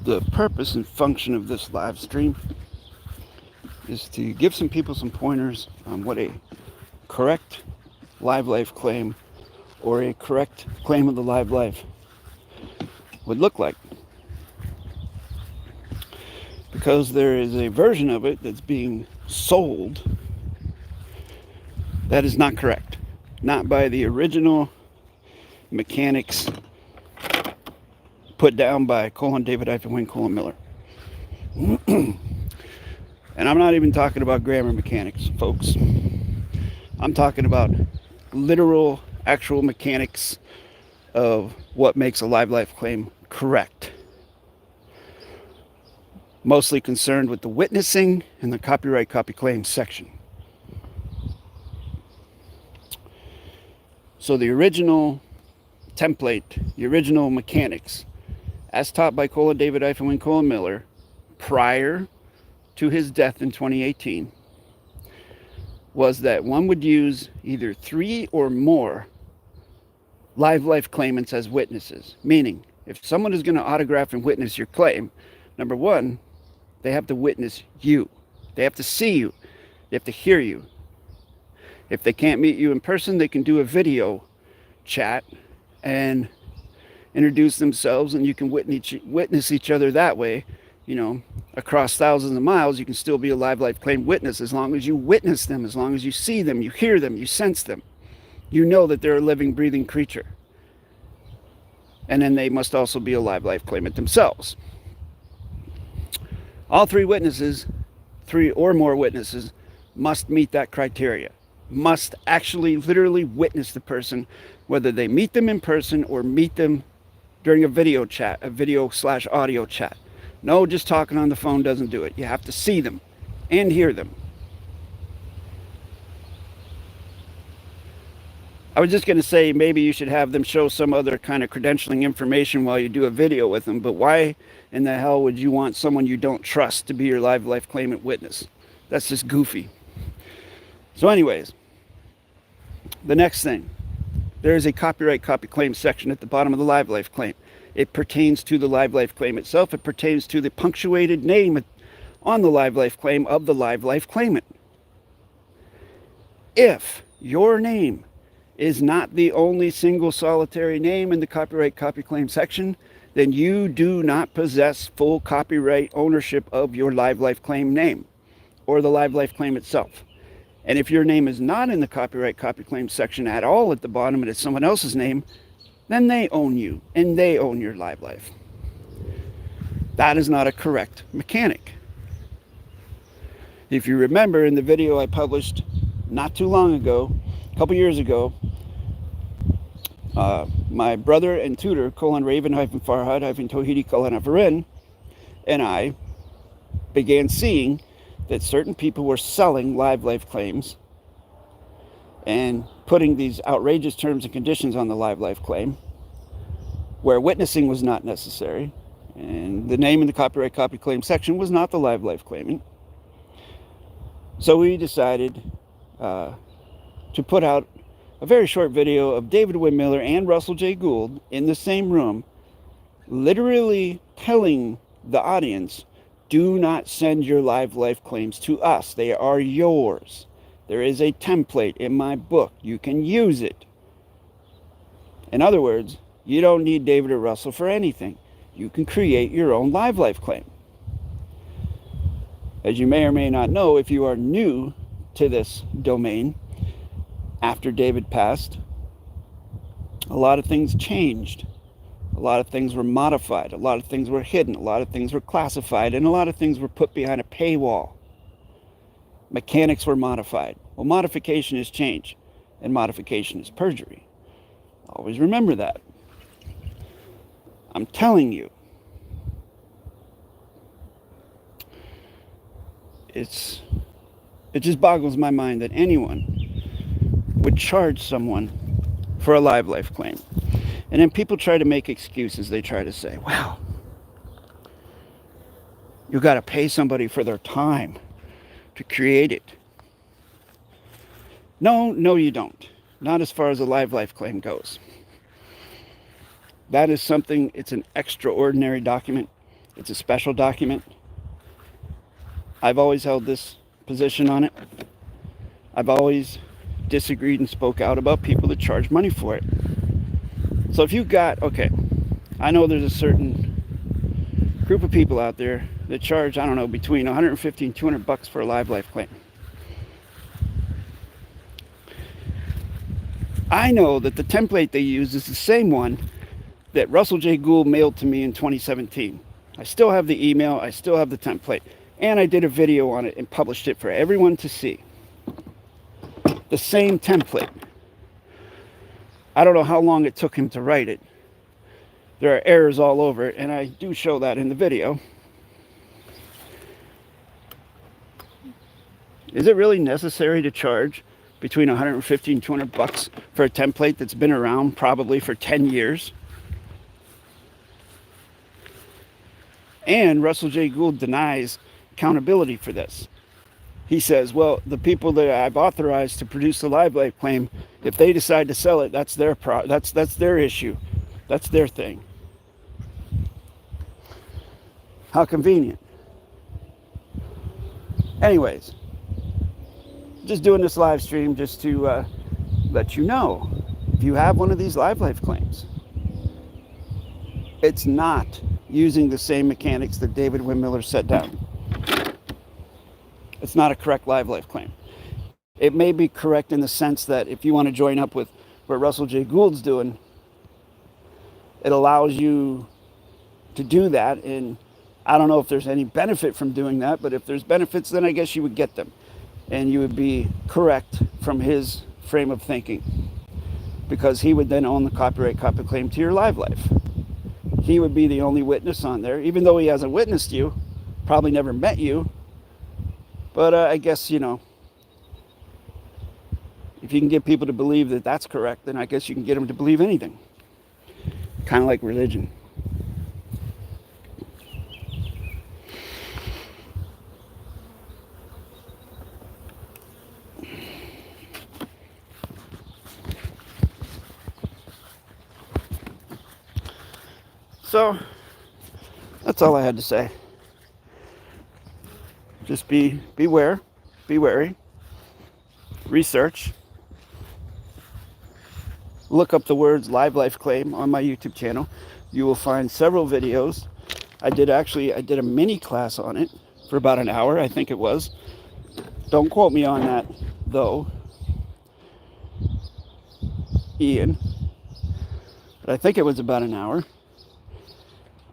The purpose and function of this live stream is to give some people some pointers on what a correct live life claim or a correct claim of the live life would look like. Because there is a version of it that's being sold that is not correct. Not by the original mechanics put down by DAVID-WYNN Miller. And I'm not even talking about grammar mechanics, folks. I'm talking about literal, actual mechanics of what makes a live life claim correct. Mostly concerned with the witnessing and the copyright copy claim section. So the original template, the original mechanics, as taught by DAVID-WYNN Miller prior to his death in 2018, was that one would use either 3 or more live life claimants as witnesses. Meaning, if someone is going to autograph and witness your claim, number one, they have to witness you. They have to see you. They have to hear you. If they can't meet you in person, they can do a video chat and introduce themselves, and you can witness each other that way. You know, across thousands of miles, you can still be a live life claim witness as long as you witness them, as long as you see them, you hear them, you sense them. You know that they're a living, breathing creature. And then they must also be a live life claimant themselves. All 3 witnesses, 3 or more witnesses, must meet that criteria. Must actually literally witness the person, whether they meet them in person or meet them during a video chat, a video/audio chat. No, just talking on the phone doesn't do it. You have to see them and hear them. I was just going to say maybe you should have them show some other kind of credentialing information while you do a video with them, but why in the hell would you want someone you don't trust to be your live life claimant witness? That's just goofy. So anyways, the next thing, there is a copyright copy claim section at the bottom of the live life claim. It pertains to the live life claim itself. It pertains to the punctuated name on the live life claim of the live life claimant. If your name is not the only single solitary name in the copyright copy claim section, then you do not possess full copyright ownership of your live life claim name or the live life claim itself. And if your name is not in the copyright copy claim section at all at the bottom and it's someone else's name, then they own you and they own your live life. That is not a correct mechanic. If you remember in the video I published not too long ago, a couple years ago, my brother and tutor, Raven-Farhad-Tohidi-Avarin, and I began seeing that certain people were selling live life claims and putting these outrageous terms and conditions on the live life claim where witnessing was not necessary and the name in the copyright copy claim section was not the live life claimant. So we decided to put out a very short video of David-WYNN Miller and Russell J. Gould in the same room, literally telling the audience, do not send your live life claims to us. They are yours. There is a template in my book. You can use it. In other words, you don't need David or Russell for anything. You can create your own live life claim. As you may or may not know, if you are new to this domain, after David passed, a lot of things changed. A lot of things were modified. A lot of things were hidden. A lot of things were classified. And a lot of things were put behind a paywall. Mechanics were modified. Well, modification is change. And modification is perjury. Always remember that. I'm telling you. It just boggles my mind that anyone would charge someone for a live life claim. And then people try to make excuses. They try to say, well, you got to pay somebody for their time to create it. No, you don't. Not as far as a live life claim goes. That is something, it's an extraordinary document. It's a special document. I've always held this position on it. I've always disagreed and spoke out about people that charge money for it. So if you've got, okay, I know there's a certain group of people out there that charge, I don't know, between 150 and 200 bucks for a live life claim. I know that the template they use is the same one that Russell J. Gould mailed to me in 2017. I still have the email, I still have the template, and I did a video on it and published it for everyone to see. The same template. I don't know how long it took him to write it. There are errors all over it, and I do show that in the video. Is it really necessary to charge between 150 and 200 bucks for a template that's been around probably for 10 years? And Russell J. Gould denies accountability for this. He says, well, the people that I've authorized to produce the live life claim, if they decide to sell it, that's their that's their issue. That's their thing. How convenient. Anyways, just doing this live stream just to let you know, if you have one of these live life claims, it's not using the same mechanics that David-WYNN Miller set down. It's not a correct live life claim. It may be correct in the sense that if you want to join up with what Russell J. Gould's doing, it allows you to do that. And I don't know if there's any benefit from doing that, but if there's benefits, then I guess you would get them. And you would be correct from his frame of thinking, because he would then own the copyright claim to your live life. He would be the only witness on there, even though he hasn't witnessed you, probably never met you. But I guess, you know, if you can get people to believe that that's correct, then I guess you can get them to believe anything. Kind of like religion. So, that's all I had to say. Just beware, be wary, research, look up the words live life claim on my YouTube channel. You will find several videos. I did a mini class on it for about an hour, I think it was. Don't quote me on that though, Ian, but I think it was about an hour.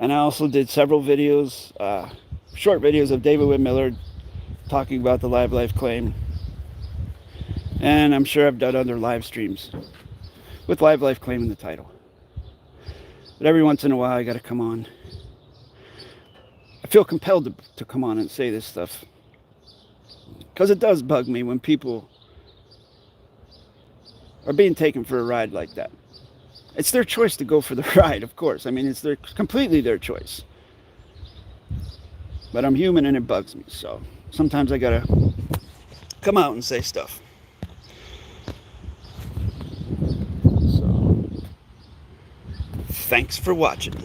And I also did several videos, short videos of David-WYNN Miller talking about the live life claim. And I'm sure I've done other live streams with live life claim in the title. But every once in a while I got to come on. I feel compelled to come on and say this stuff, because it does bug me when people are being taken for a ride like that. It's their choice to go for the ride, of course. I mean, it's completely their choice. But I'm human and it bugs me, so sometimes I gotta come out and say stuff. So, thanks for watching.